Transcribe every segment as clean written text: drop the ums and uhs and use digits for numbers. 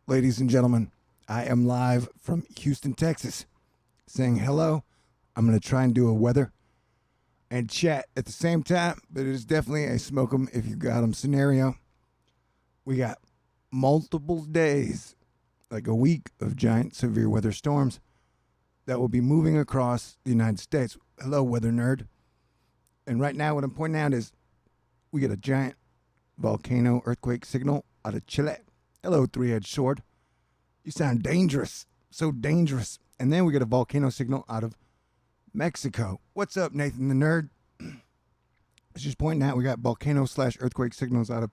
Ladies and gentlemen, I am live from Houston, Texas, saying hello. I'm going to try and do a weather and chat at the same time, but it is definitely a smoke 'em if you got 'em scenario. We got multiple days, like a week of giant severe weather storms that will be moving across the United States. Hello, weather nerd. And right now, what I'm pointing out is we get a giant volcano earthquake signal out of Chile. Hello, three-edged sword. You sound dangerous. So dangerous. And then we get a volcano signal out of Mexico. What's up, Nathan the Nerd? I was just pointing out we got volcano/earthquake signals out of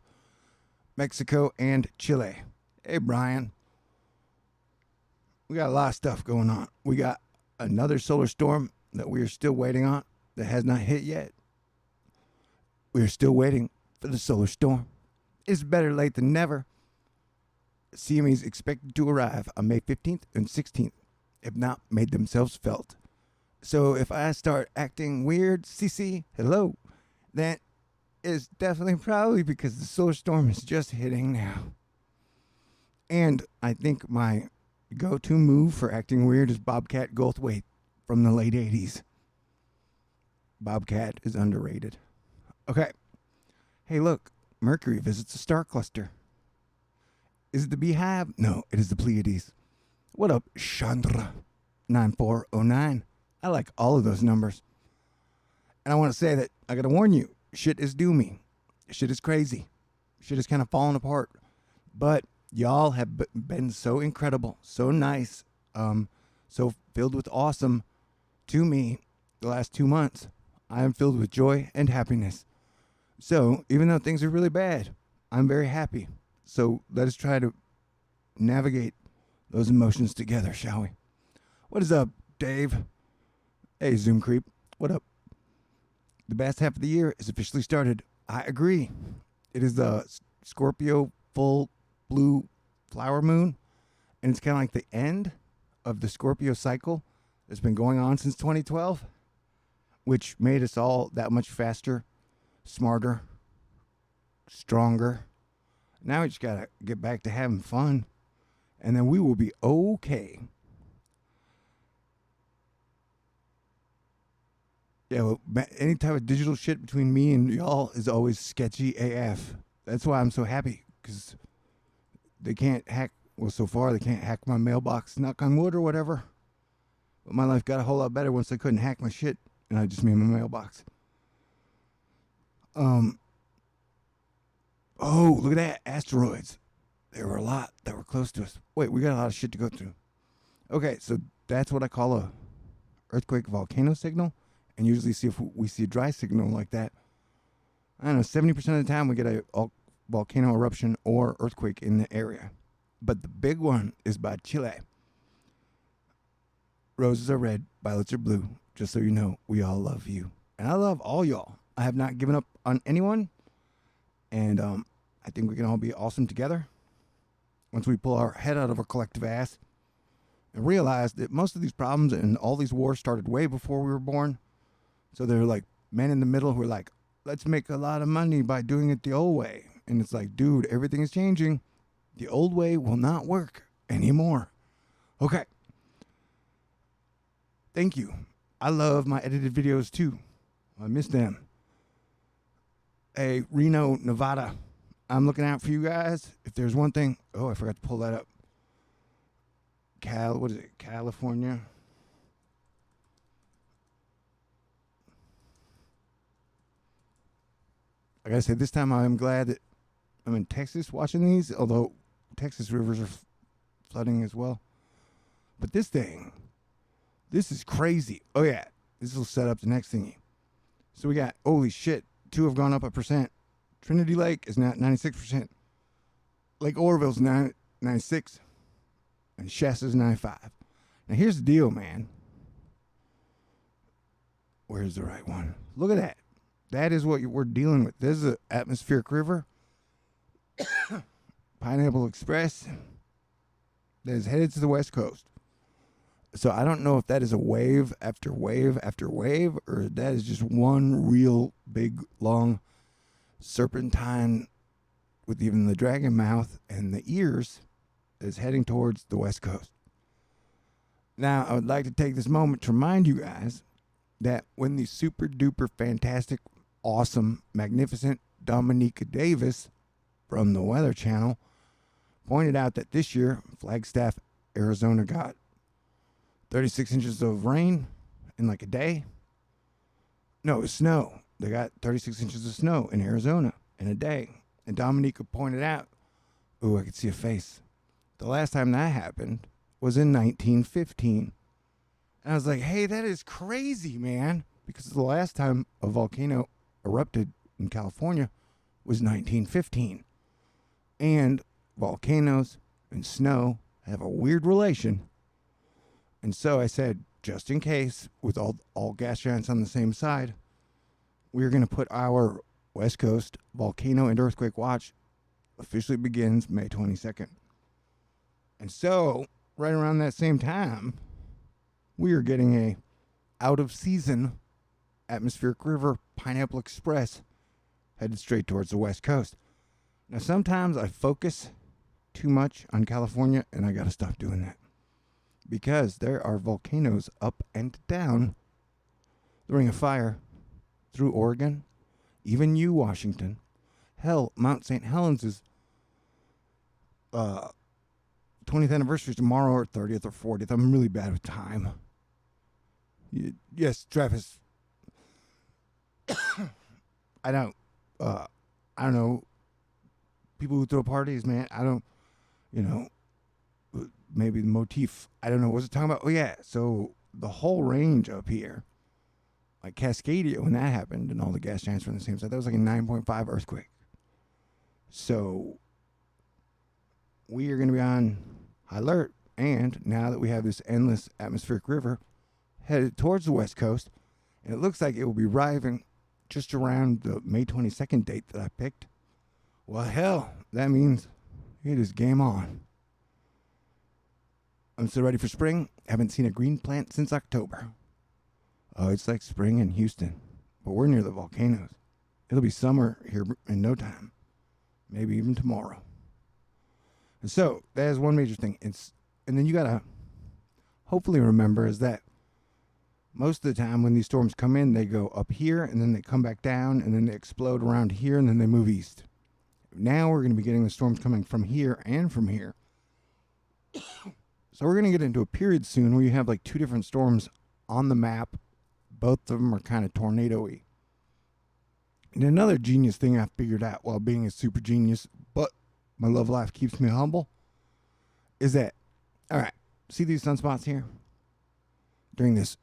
Mexico and Chile. Hey, Brian. We got a lot of stuff going on. We got another solar storm that we are still waiting on that has not hit yet. We are still waiting for the solar storm. It's better late than never. CME is expected to arrive on May 15th and 16th, if not made themselves felt. So if I start acting weird, CC, hello, that is definitely probably because the solar storm is just hitting now. And I think my go-to move for acting weird is Bobcat Goldthwait from the late 80s. Bobcat is underrated. Okay. Hey, look, Mercury visits a star cluster. Is it the Beehive? No, it is the Pleiades. What up, Chandra 9409? I like all of those numbers. And I want to say that I got to warn you, shit is doomy. Shit is crazy. Shit is kind of falling apart. But y'all have been so incredible, so nice, so filled with awesome to me the last 2 months. I am filled with joy and happiness. So even though things are really bad, I'm very happy. So let us try to navigate those emotions together, shall we? What is up, Dave? Hey, Zoom Creep. What up? The best half of the year is officially started. I agree. It is the Scorpio full blue flower moon, and it's kind of like the end of the Scorpio cycle that's been going on since 2012, which made us all that much faster, smarter, stronger. Now we just gotta get back to having fun, and then we will be okay. Yeah, well, any type of digital shit between me and y'all is always sketchy AF. That's why I'm so happy, because they can't hack, well, so far they can't hack my mailbox, knock on wood or whatever. But my life got a whole lot better once they couldn't hack my shit, and I just made my mailbox. Oh, look at that. Asteroids. There were a lot that were close to us. Wait, we got a lot of shit to go through. Okay, so that's what I call a earthquake volcano signal. And usually see if we see a dry signal like that. I don't know, 70% of the time we get a volcano eruption or earthquake in the area. But the big one is by Chile. Roses are red, violets are blue. Just so you know, we all love you. And I love all y'all. I have not given up on anyone. And I think we can all be awesome together once we pull our head out of our collective ass and realize that most of these problems and all these wars started way before we were born. So they're like men in the middle who are like, let's make a lot of money by doing it the old way. And it's like, dude, everything is changing. The old way will not work anymore. Okay. Thank you. I love my edited videos too. I miss them. Hey, Reno, Nevada. I'm looking out for you guys. If there's one thing, oh, I forgot to pull that up. What is it? California. I gotta say, this time I'm glad that I'm in Texas watching these, although Texas rivers are flooding as well. But this thing, this is crazy. Oh yeah, this will set up the next thingy. So we got, holy shit, 2 have gone up 1%. Trinity Lake is now at 96%. Lake Oroville's 96%. And Shasta's 95%. Now here's the deal, man. Where's the right one? Look at that. That is what we're dealing with. This is an atmospheric river. Pineapple Express that is headed to the west coast. So I don't know if that is a wave after wave after wave, or that is just one real big, long serpentine with even the dragon mouth and the ears is heading towards the West Coast. Now, I would like to take this moment to remind you guys that when the super duper fantastic, awesome, magnificent Dominica Davis from the Weather Channel pointed out that this year, Flagstaff, Arizona got 36 inches of rain in like a day. No, it was snow. They got 36 inches of snow in Arizona in a day. And Dominica pointed out, ooh, I could see a face. The last time that happened was in 1915. And I was like, hey, that is crazy, man. Because the last time a volcano erupted in California was 1915. And volcanoes and snow have a weird relation. And so I said, just in case, with all gas giants on the same side, we're going to put our West Coast volcano and earthquake watch officially begins May 22nd. And so, right around that same time, we are getting a out-of-season atmospheric river Pineapple Express headed straight towards the West Coast. Now, sometimes I focus too much on California, and I got to stop doing that. Because there are volcanoes up and down the Ring of Fire through Oregon, even Washington. Hell, Mount St. Helens is 20th anniversary is tomorrow, or 30th or 40th. I'm really bad with time. Yes, Travis. I don't know. People who throw parties, man. I don't, maybe the motif. I don't know. What was it talking about? Oh, yeah. So the whole range up here, like Cascadia, when that happened and all the gas giants were on the same side, that was like a 9.5 earthquake. So we are going to be on high alert. And now that we have this endless atmospheric river headed towards the West Coast, and it looks like it will be arriving just around the May 22nd date that I picked. Well, hell, that means it is game on. I'm still ready for spring. Haven't seen a green plant since October. Oh, it's like spring in Houston, but we're near the volcanoes. It'll be summer here in no time, maybe even tomorrow. And so that is one major thing. And then you gotta hopefully remember is that most of the time when these storms come in, they go up here and then they come back down and then they explode around here and then they move east. Now we're going to be getting the storms coming from here and from here. So we're going to get into a period soon where you have like two different storms on the map. Both of them are kind of tornado-y. And another genius thing I figured out while being a super genius, but my love life keeps me humble, is that, all right, see these sunspots here? During this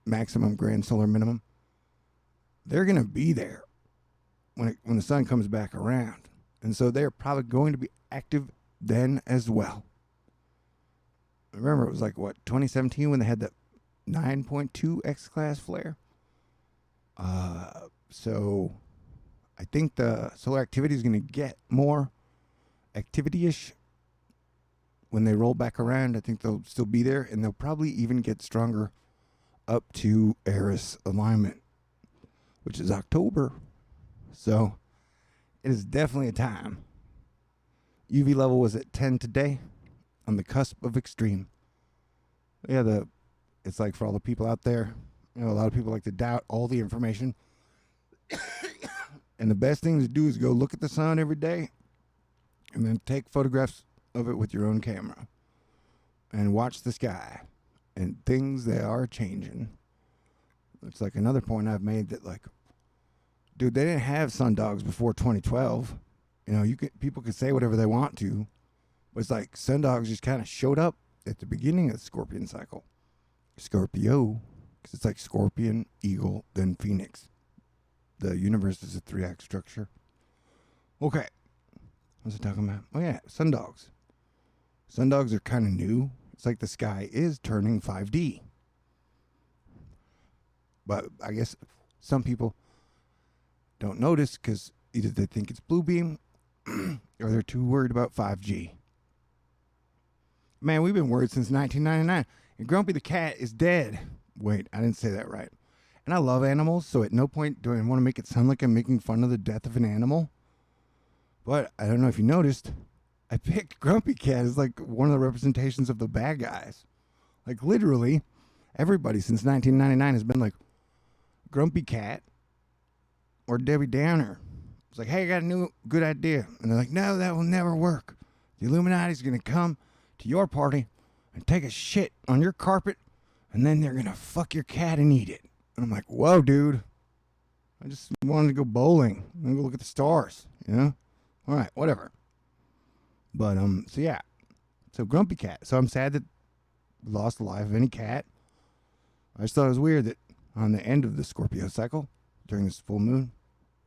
maximum grand solar minimum, they're going to be there when the sun comes back around. And so they're probably going to be active then as well. Remember, it was like, 2017 when they had the 9.2 X-class flare? So I think the solar activity is going to get more activity-ish when they roll back around. I think they'll still be there, and they'll probably even get stronger up to Eris alignment, which is October. So it is definitely a time. UV level was at 10 today, on the cusp of extreme. Yeah, it's like for all the people out there, a lot of people like to doubt all the information. And the best thing to do is go look at the sun every day and then take photographs of it with your own camera and watch the sky. And things, they are changing. It's like another point I've made that, like, dude, they didn't have sundogs before 2012. People could say whatever they want to, but it's like sundogs just kind of showed up at the beginning of the Scorpion cycle. Scorpio, because it's like Scorpion, Eagle, then Phoenix. The universe is a 3-act structure. Okay. What was I talking about? Oh, yeah, sundogs. Sundogs are kind of new. It's like the sky is turning 5D. But I guess some people don't notice because either they think it's blue beam or they're too worried about 5G. Man, we've been worried since 1999. And Grumpy the cat is dead. Wait, I didn't say that right. And I love animals, so at no point do I want to make it sound like I'm making fun of the death of an animal. But I don't know if you noticed, I picked Grumpy Cat as like one of the representations of the bad guys. Like literally, everybody since 1999 has been like Grumpy Cat or Debbie Downer. It's like, hey, I got a new good idea. And they're like, no, that will never work. The Illuminati's going to come to your party and take a shit on your carpet, and then they're going to fuck your cat and eat it. And I'm like, whoa, dude. I just wanted to go bowling and go look at the stars, you know? All right, whatever. But, so yeah. So Grumpy Cat. So I'm sad that we lost the life of any cat. I just thought it was weird that on the end of the Scorpio cycle, during this full moon,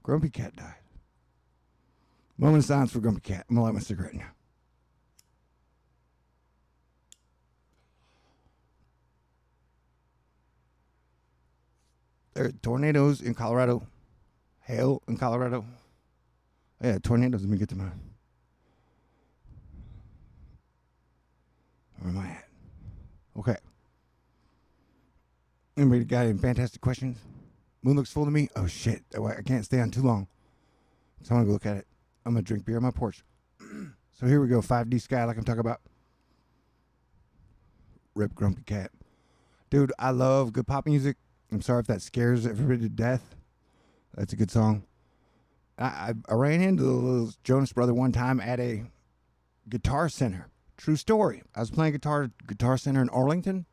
Grumpy Cat died. Moment of silence for Grumpy Cat. I'm going to light my cigarette now. There are tornadoes in Colorado. Hail in Colorado. Yeah, tornadoes. Let me get to mine. Where am I at? Okay. Anybody got any fantastic questions? Moon looks full to me. Oh, shit. I can't stay on too long. So I'm going to go look at it. I'm going to drink beer on my porch. So here we go. 5D sky like I'm talking about. Rip Grumpy Cat. Dude, I love good pop music. I'm sorry if that scares everybody to death. That's a good song. I ran into the Jonas Brother one time at a Guitar Center. True story. I was playing Guitar Center in Arlington,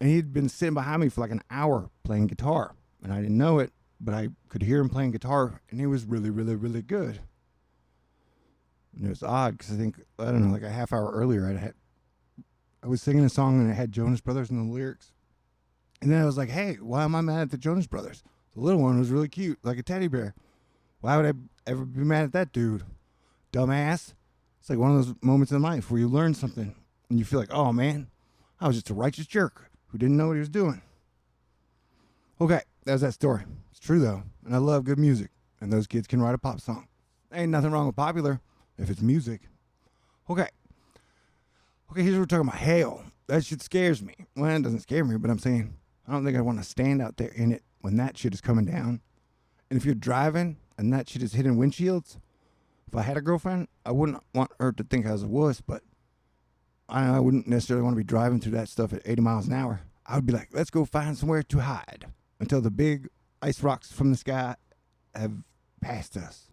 and he'd been sitting behind me for like an hour playing guitar. And I didn't know it, but I could hear him playing guitar, and he was really, really, really good. And it was odd, because I think, I don't know, like a half hour earlier, I was singing a song, and it had Jonas Brothers in the lyrics. And then I was like, hey, why am I mad at the Jonas Brothers? The little one was really cute, like a teddy bear. Why would I ever be mad at that dude? Dumbass. It's like one of those moments in life where you learn something, and you feel like, oh, man, I was just a righteous jerk who didn't know what he was doing. Okay, that was that story. It's true, though, and I love good music, and those kids can write a pop song. Ain't nothing wrong with popular if it's music. Okay, here's what we're talking about. Hail. That shit scares me. Well, it doesn't scare me, but I'm saying I don't think I want to stand out there in it when that shit is coming down. And if you're driving and that shit is hitting windshields, if I had a girlfriend, I wouldn't want her to think I was a wuss, but I wouldn't necessarily want to be driving through that stuff at 80 miles an hour. I would be like, let's go find somewhere to hide until the big ice rocks from the sky have passed us.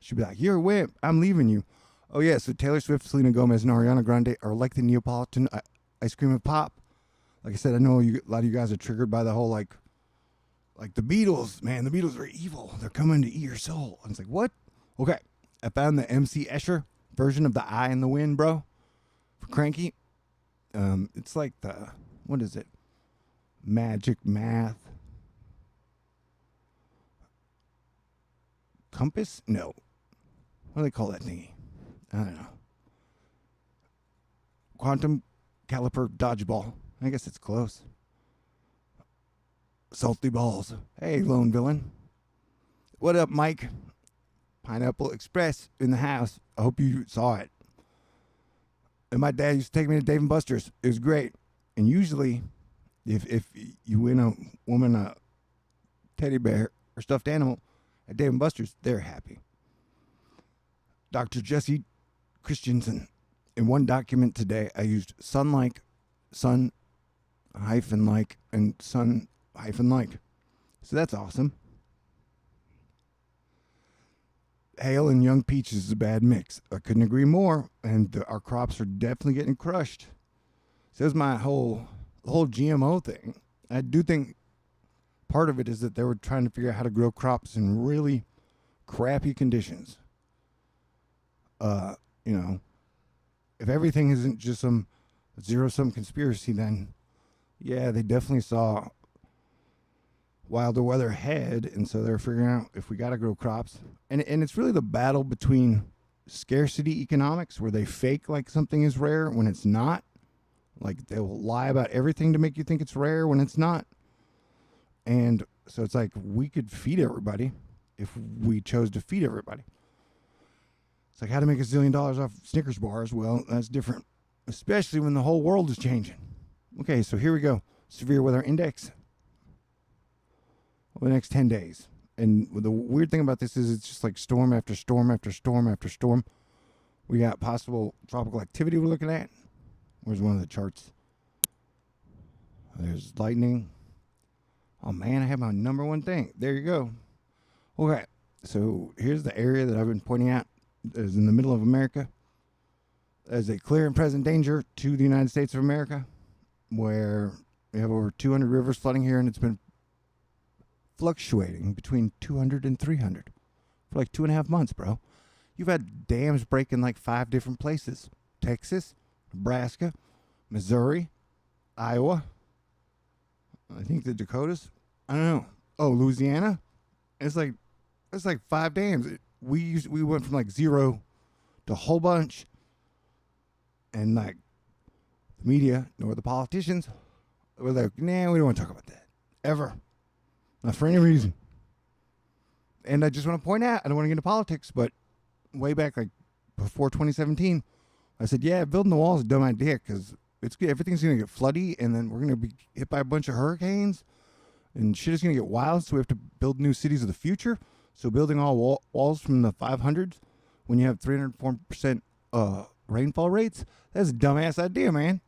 She'd be like, you're a wimp. I'm leaving you. Oh, yeah, so Taylor Swift, Selena Gomez, and Ariana Grande are like the Neapolitan ice cream and pop. Like I said, I know a lot of you guys are triggered by the whole, like the Beatles. Man, the Beatles are evil. They're coming to eat your soul. And it's like, what? Okay, I found the MC Escher version of the Eye in the Wind, bro, for Cranky. It's like the, what is it? Magic Math. Compass? No. What do they call that thingy? I don't know. Quantum caliper dodgeball. I guess it's close. Salty balls. Hey, lone villain. What up, Mike? Pineapple Express in the house. I hope you saw it. And my dad used to take me to Dave & Buster's. It was great. And usually, if you win a woman a teddy bear or stuffed animal at Dave & Buster's, they're happy. Dr. Jesse Christensen. In one document today, I used sun-like, sun-like, and sun-like. So that's awesome. Hail and young peaches is a bad mix. I couldn't agree more, and our crops are definitely getting crushed. So that's my whole GMO thing. I do think part of it is that they were trying to figure out how to grow crops in really crappy conditions. If everything isn't just some zero-sum conspiracy, then yeah, they definitely saw wilder weather ahead, and so they're figuring out if we got to grow crops. And it's really the battle between scarcity economics, where they fake like something is rare when it's not. Like they'll lie about everything to make you think it's rare when it's not. And so it's like we could feed everybody if we chose to feed everybody. It's like how to make $1 zillion off Snickers bars. Well, that's different, especially when the whole world is changing. Okay, so here we go. Severe weather index over the next 10 days. And the weird thing about this is it's just like storm after storm after storm after storm We got possible tropical activity we're looking at. Where's one of the charts? There's lightning. Oh man, I have my number one thing. There you go. Okay, so here's the area that I've been pointing out. Is in the middle of America. There's a clear and present danger to the United States of America, where we have over 200 rivers flooding here, and it's been fluctuating between 200 and 300 for like 2.5 months, bro. You've had dams break in like 5 different places: Texas, Nebraska, Missouri, Iowa, I think the Dakotas. I don't know. Oh, Louisiana. It's like 5 dams. We went from like 0 to a whole bunch, and like the media nor the politicians were like, nah, we don't want to talk about that ever, not for any reason. And I just want to point out, I don't want to get into politics, but way back like before 2017, I said, yeah, building the wall is a dumb idea because everything's going to get floody, and then we're going to be hit by a bunch of hurricanes, and shit is going to get wild, so we have to build new cities of the future. So building all walls from the 500s when you have 304% rainfall rates, that's a dumbass idea, man.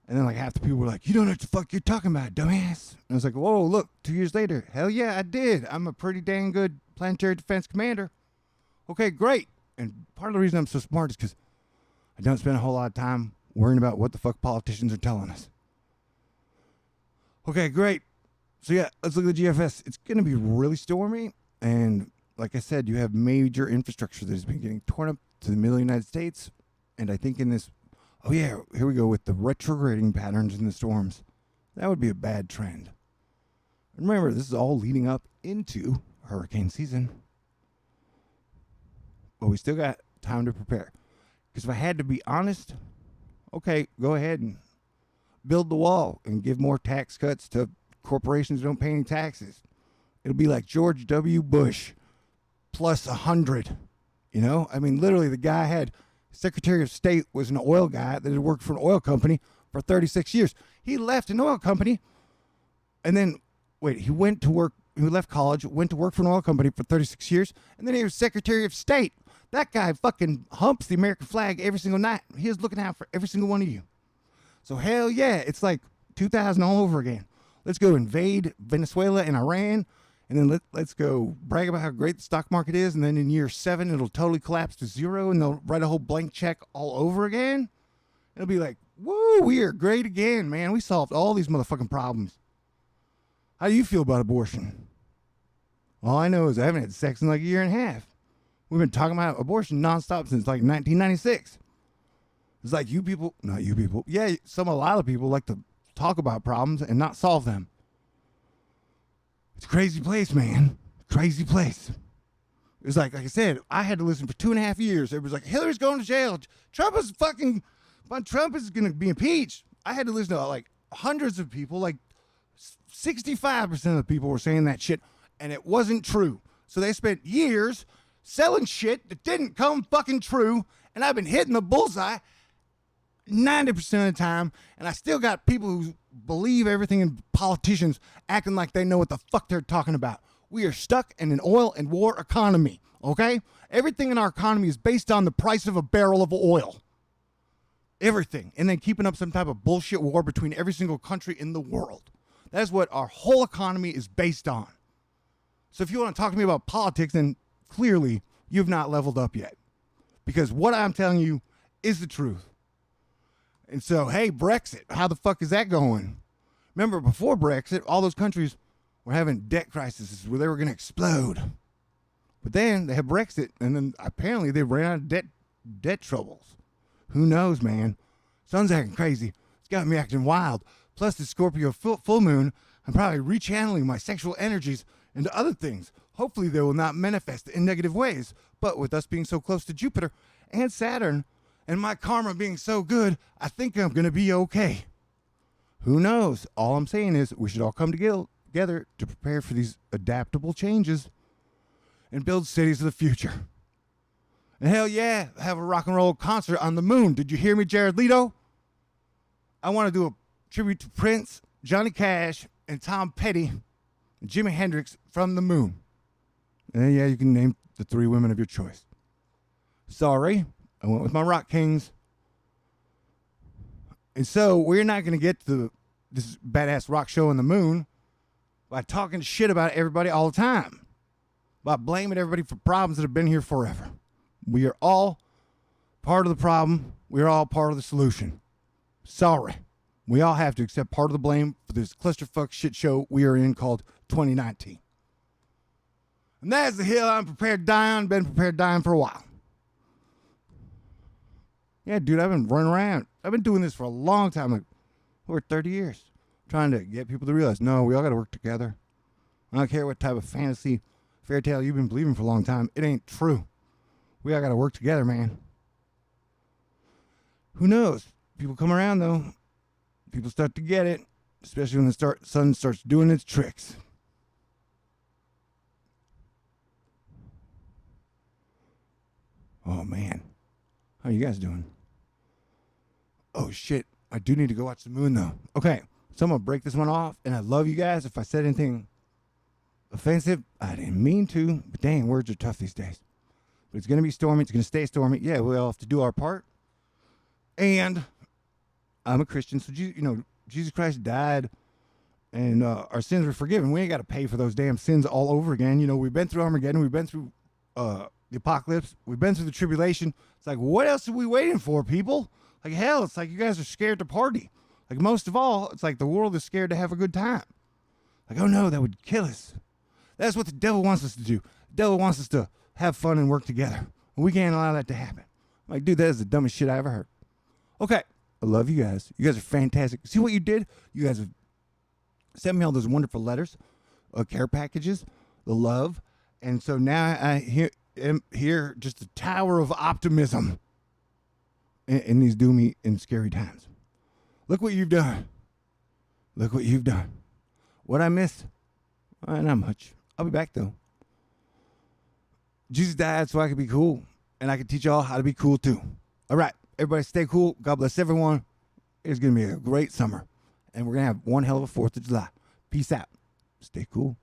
And then like half the people were like, you don't know what the fuck you're talking about, dumbass. And I was like, whoa, look, 2 years later, hell yeah, I did. I'm a pretty dang good planetary defense commander. Okay, great. And part of the reason I'm so smart is because I don't spend a whole lot of time worrying about what the fuck politicians are telling us. Okay, great. So yeah, let's look at the GFS. It's going to be really stormy. And like I said, you have major infrastructure that has been getting torn up to the middle of the United States. And I think in this, oh yeah, here we go with the retrograding patterns in the storms. That would be a bad trend. And remember, this is all leading up into hurricane season. But we still got time to prepare. Because if I had to be honest, okay, go ahead and build the wall and give more tax cuts to corporations who don't pay any taxes. It'll be like George W. Bush plus 100. You know, I mean, literally, the guy had Secretary of State was an oil guy that had worked for an oil company for 36 years. He left an oil company, and then he went to work. He left college, went to work for an oil company for 36 years, and then he was Secretary of State. That guy fucking humps the American flag every single night. He is looking out for every single one of you. So hell yeah, it's like 2000 all over again. Let's go invade Venezuela and Iran, and then let's go brag about how great the stock market is, and then in year 7, it'll totally collapse to 0, and they'll write a whole blank check all over again. It'll be like, woo, we are great again, man. We solved all these motherfucking problems. How do you feel about abortion? All I know is I haven't had sex in like a year and a half. We've been talking about abortion nonstop since like 1996. It's like not you people. Yeah, a lot of people like to talk about problems and not solve them. It's a crazy place, man. Crazy place. It was like I said, I had to listen for 2.5 years. Everybody's like, Hillary's going to jail. Trump is going to be impeached. I had to listen to like hundreds of people, like 65% of the people were saying that shit, and it wasn't true. So they spent years selling shit that didn't come fucking true, and I've been hitting the bullseye 90% of the time, and I still got people who believe everything in politicians acting like they know what the fuck they're talking about. We are stuck in an oil and war economy, okay? Everything in our economy is based on the price of a barrel of oil. Everything. And then keeping up some type of bullshit war between every single country in the world. That's what our whole economy is based on. So if you want to talk to me about politics, then clearly you've not leveled up yet. Because what I'm telling you is the truth. And so, hey, Brexit, how the fuck is that going? Remember, before Brexit, all those countries were having debt crises where they were going to explode. But then they had Brexit, and then apparently they ran out of debt troubles. Who knows, man? Sun's acting crazy. It's got me acting wild. Plus the Scorpio full moon, I'm probably rechanneling my sexual energies into other things. Hopefully they will not manifest in negative ways. But with us being so close to Jupiter and Saturn, and my karma being so good, I think I'm going to be okay. Who knows? All I'm saying is we should all come together to prepare for these adaptable changes and build cities of the future. And hell yeah, have a rock and roll concert on the moon. Did you hear me, Jared Leto? I want to do a tribute to Prince, Johnny Cash, and Tom Petty, and Jimi Hendrix from the moon. And yeah, you can name the 3 women of your choice. Sorry, I went with my rock kings. And so we're not going to get to this badass rock show on the moon by talking shit about everybody all the time, by blaming everybody for problems that have been here forever. We are all part of the problem. We are all part of the solution. Sorry. We all have to accept part of the blame for this clusterfuck shit show we are in called 2019. And that is the hill I'm prepared to die on. Been prepared to die on for a while. Yeah, dude, I've been running around. I've been doing this for a long time, like over 30 years, trying to get people to realize, no, we all got to work together. I don't care what type of fantasy fairy tale you've been believing for a long time. It ain't true. We all got to work together, man. Who knows? People come around, though. People start to get it, especially when the sun starts doing its tricks. Oh, man. How you guys doing? Oh, shit. I do need to go watch the moon, though. Okay, so I'm going to break this one off, and I love you guys. If I said anything offensive, I didn't mean to, but dang, words are tough these days. But it's going to be stormy. It's going to stay stormy. Yeah, we all have to do our part. And I'm a Christian, so Jesus Christ died, and our sins were forgiven. We ain't got to pay for those damn sins all over again. We've been through Armageddon. We've been through the apocalypse. We've been through the tribulation. It's like, what else are we waiting for, people? Like, hell, it's like you guys are scared to party. Like, most of all, it's like the world is scared to have a good time. Like, oh no, that would kill us. That's what the devil wants us to do. The devil wants us to have fun and work together. And we can't allow that to happen. I'm like, dude, that is the dumbest shit I ever heard. Okay, I love you guys. You guys are fantastic. See what you did? You guys have sent me all those wonderful letters, care packages, the love. And so now I am here just a tower of optimism in these doomy and scary times. Look what you've done. Look what you've done. What I missed? Not much. I'll be back, though. Jesus died so I could be cool, and I can teach y'all how to be cool, too. All right, everybody stay cool. God bless everyone. It's going to be a great summer, and we're going to have one hell of a 4th of July. Peace out. Stay cool.